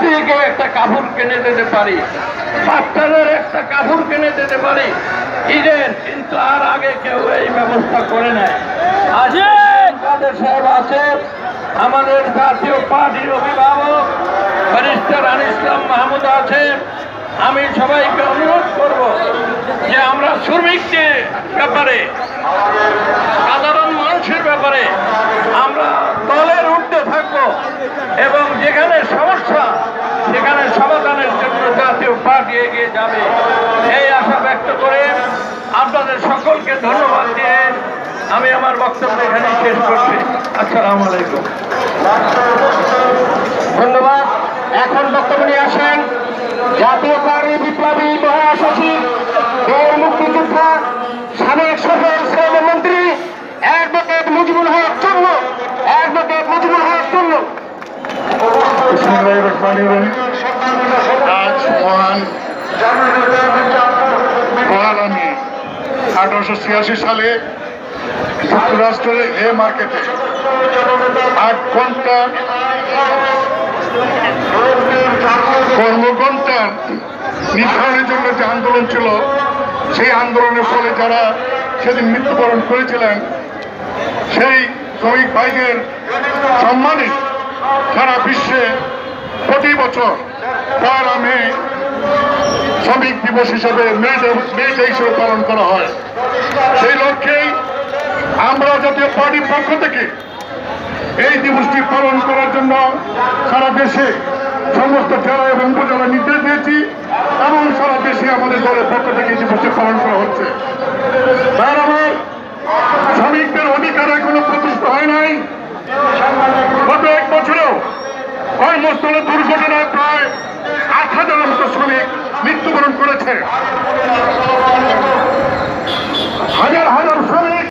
স্ত্রীকে একটা কাপড় কিনে দিতে পারি, বাচ্চাদের একটা কাপড় কিনে দিতে পারি ঈদের, কিন্তু আর আগে কেউ এই ব্যবস্থা করে নেয়। কাদের সাহেব আছে, আমাদের জাতীয় পার্টির অভিভাবক ব্যারিস্টার আনিস ইসলাম মাহমুদ আছেন। আমি সবাইকে অনুরোধ করব যে আমরা শ্রমিকদের ব্যাপারে, সাধারণ মানুষের ব্যাপারে আমরা দলের ঊর্ধ্বে থাকবো এবং যেখানে সমস্যা সেখানে সমাধানের জন্য জাতীয় পার্টি এগিয়ে যাবে, এই আশা ব্যক্ত করে আপনাদের সকলকে ধন্যবাদ দিয়ে আমি আমার বক্তব্য এখানে শেষ করছি। আসসালামু আলাইকুম। ধন্যবাদ। এখন বক্তব্য নিয়ে আসেন জাতীয় পার্টি বিপ্লবী মহাসচিব, বীর মুক্তিযোদ্ধা, সাবেক সফল শ্রমমন্ত্রী অ্যাডভোকেট মুজিবুল হক চন্নু। অ্যাডভোকেট মুজিবুল হক চন্নু। আজ মহান 1886 সালে যুক্তরাষ্ট্রের এ মার্কেটে 8 ঘন্টা কর্মঘণ্টা নির্ধারণের জন্য যে আন্দোলন ছিল, সেই আন্দোলনের ফলে যারা সেদিন মৃত্যুবরণ করেছিলেন, সেই শ্রমিক ভাইদের সম্মানে সারা বিশ্বে প্রতি বছর 1 মে শ্রমিক দিবস হিসেবে মে ডে হিসেবে পালন করা হয়। সেই লক্ষ্যেই আমরা জাতীয় পার্টির পক্ষ থেকে এই দিবসটি পালন করার জন্য সারা দেশে সমস্ত জেলা এবং উপজেলা নির্দেশ দিয়েছি এবং সারা দেশে আমাদের দলের পক্ষ থেকে এই দিবসটি পালন করা হচ্ছে। তার আমার শ্রমিকদের অধিকার এখনো প্রতিষ্ঠা হয় নাই। গত 1 বছরেও কর্মস্থলে দুর্ঘটনায় প্রায় 8,000-এর মতো শ্রমিক মৃত্যুবরণ করেছে।